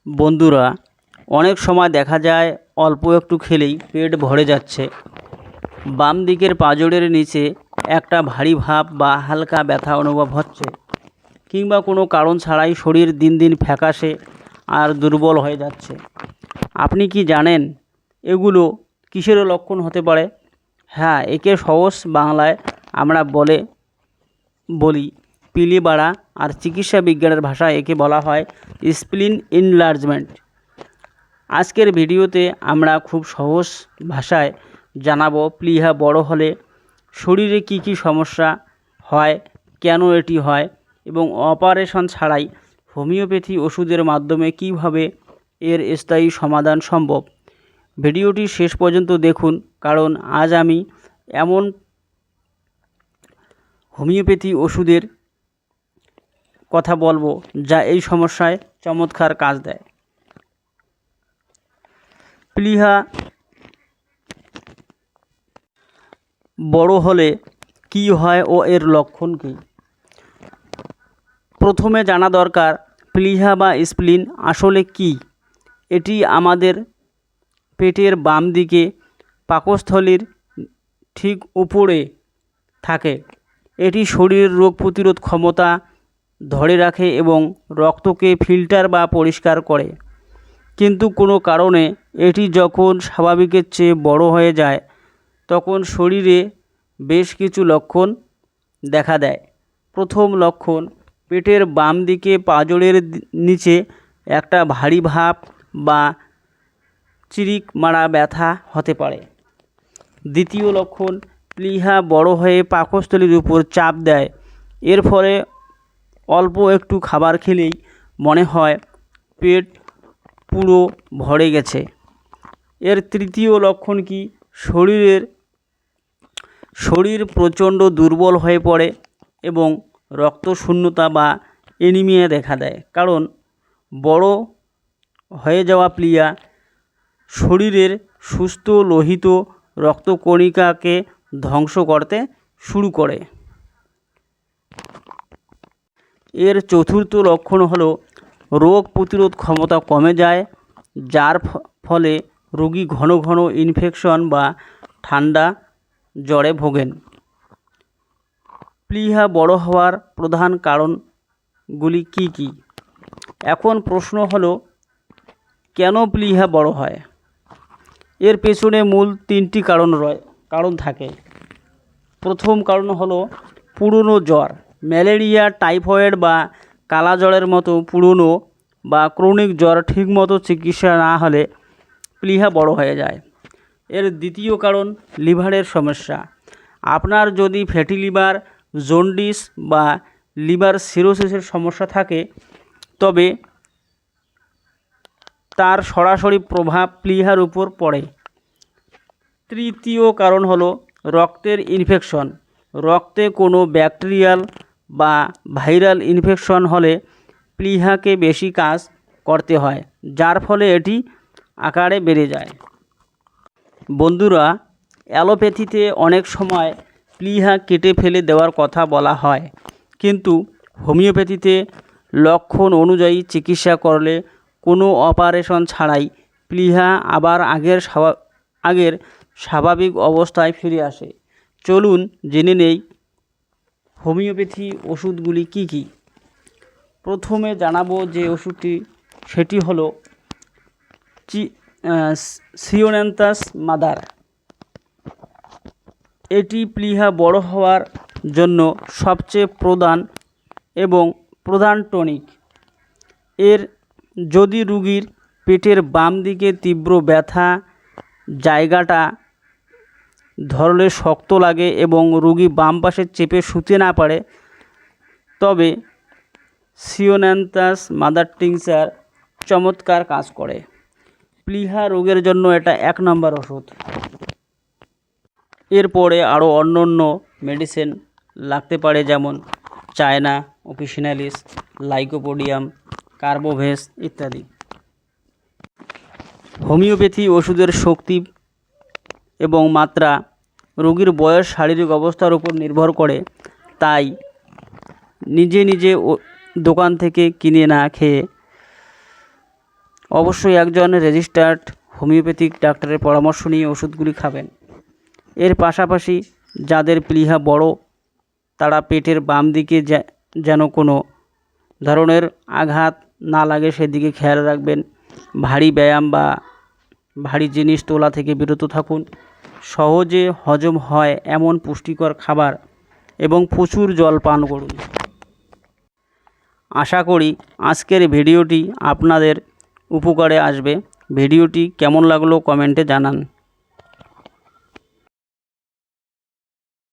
বন্ধুরা, অনেক সময় দেখা যায় অল্প একটু খেলেই পেট ভরে যাচ্ছে। বাম দিকের পাঁজরের নিচে একটা ভারী ভাব বা হালকা ব্যথা অনুভব হচ্ছে, কিংবা কোনো কারণ ছাড়াই শরীর দিন দিন ফ্যাকাশে আর দুর্বল হয়ে যাচ্ছে। আপনি কি জানেন এগুলো কিসের লক্ষণ হতে পারে? হ্যাঁ, একে সহজ বাংলায় আমরা বলি পিলি বাড়া, আর চিকিৎসা বিজ্ঞানের ভাষায় একে বলা হয় স্প্লিন ইনলার্জমেন্ট। আজকের ভিডিওতে আমরা খুব সহজ ভাষায় জানাবো প্লীহা বড় হলে শরীরে কি কি সমস্যা হয়, কেন এটি হয়, এবং অপারেশন ছাড়াই হোমিওপ্যাথি ওষুধের মাধ্যমে কিভাবে এর স্থায়ী সমাধান সম্ভব। ভিডিওটি শেষ পর্যন্ত দেখুন, কারণ আজ আমি এমন হোমিওপ্যাথি ওষুধের কথা বলবো যা এই সমস্যায় চমৎকার কাজ দেয়। প্লীহা বড় হলে কি হয় ও এর লক্ষণ কী? প্রথমে জানা দরকার প্লীহা বা স্প্লিন আসলে কি। এটি আমাদের পেটের বাম দিকে পাকস্থলীর ঠিক উপরে থাকে। এটি শরীরের রোগ প্রতিরোধ ক্ষমতা ধরে রাখে এবং রক্তকে ফিল্টার বা পরিষ্কার করে। কিন্তু কোনো কারণে এটি যখন স্বাভাবিকের চেয়ে বড় হয়ে যায়, তখন শরীরে বেশ কিছু লক্ষণ দেখা দেয়। প্রথম লক্ষণ, পেটের বাম দিকে পাঁজরের নিচে একটা ভারী ভাব বা চিরিক মারা ব্যথা হতে পারে। দ্বিতীয় লক্ষণ, প্লীহা বড় হয়ে পাকস্থলীর উপর চাপ দেয়। এর ফলে অল্প একটু খাবার খেলেই মনে হয় পেট পুরো ভরে গেছে। এর তৃতীয় লক্ষণ কি, শরীর প্রচণ্ড দুর্বল হয়ে পড়ে এবং রক্তশূন্যতা বা অ্যানিমিয়া দেখা দেয়। কারণ বড় হয়ে যাওয়া প্লীহা শরীরের সুস্থ লোহিত রক্তকণিকাকে ধ্বংস করতে শুরু করে। এর চতুর্থ লক্ষণ হলো রোগ প্রতিরোধ ক্ষমতা কমে যায়, যার ফলে রোগী ঘন ঘন ইনফেকশন বা ঠান্ডা জ্বরে ভোগেন। প্লীহা বড় হওয়ার প্রধান কারণগুলি কি কি? এখন প্রশ্ন হলো, কেন প্লীহা বড় হয়? এর পেছনে মূল তিনটি কারণ থাকে। প্রথম কারণ হলো পুরনো জ্বর, ম্যালেরিয়া, টাইফয়েড বা কালা জ্বরের মতো পুরনো বা ক্রনিক জ্বর ঠিকমতো চিকিৎসা না হলে প্লীহা বড় হয়ে যায়। এর দ্বিতীয় কারণ লিভারের সমস্যা। আপনার যদি ফ্যাটি লিভার, জন্ডিস বা লিভার সিরোসিসের সমস্যা থাকে, তবে তার সরাসরি প্রভাব প্লীহার উপর পড়ে। তৃতীয় কারণ হলো রক্তের ইনফেকশন। রক্তে কোনো ব্যাকটেরিয়াল বা ভাইরাল ইনফেকশন হলে প্লীহাকে বেশি কাজ করতে হয়, যার ফলে এটি আকারে বেড়ে যায়। বন্ধুরা, অ্যালোপ্যাথিতে অনেক সময় প্লীহা কেটে ফেলে দেওয়ার কথা বলা হয়, কিন্তু হোমিওপ্যাথিতে লক্ষণ অনুযায়ী চিকিৎসা করলে কোনো অপারেশন ছাড়াই প্লীহা আবার আগের স্বাভাবিক অবস্থায় ফিরে আসে। চলুন জেনে নেই হোমিওপ্যাথি ওষুধগুলি কি কি। প্রথমে জানাবো যে ওষুধটি, সেটি হলো সিওন্যান্থাস মাদার। এটি প্লীহা বড় হওয়ার জন্য সবচেয়ে প্রধান টনিক। যদি রোগীর পেটের বাম দিকে তীব্র ব্যথা, জায়গাটা ধরলে শক্ত লাগে এবং রোগী বাম পাশে চেপে শুতে না পারে, তবে সিওন্যান্থাস মাদার টিংচার চমৎকার কাজ করে। প্লীহা রোগের জন্য এটা 1 নম্বর ওষুধ। এরপরে আরও অন্য মেডিসিন লাগতে পারে, যেমন চায়না, অফিসিনালিস, লাইকোপোডিয়াম, কার্বোভেস ইত্যাদি। হোমিওপ্যাথি ওষুধের শক্তি এবং মাত্রা রোগীর বয়স, শারীরিক অবস্থার উপর নির্ভর করে। তাই নিজে দোকান থেকে কিনে না খেয়ে অবশ্যই একজন রেজিস্টার্ড হোমিওপ্যাথিক ডাক্তারের পরামর্শ নিয়ে ওষুধগুলি খাবেন। এর পাশাপাশি যাদের প্লীহা বড় তারা পেটের বাম দিকে যেন কোনো ধরনের আঘাত না লাগে সেদিকে খেয়াল রাখবেন। ভারী ব্যায়াম বা ভারী জিনিস তোলা থেকে বিরত থাকুন। সহজে হজম হয় এমন পুষ্টিকর খাবার এবং প্রচুর জল পান করুন। আশা করি আজকের ভিডিওটি আপনাদের উপকারে আসবে। ভিডিওটি কেমন লাগলো কমেন্টে জানান।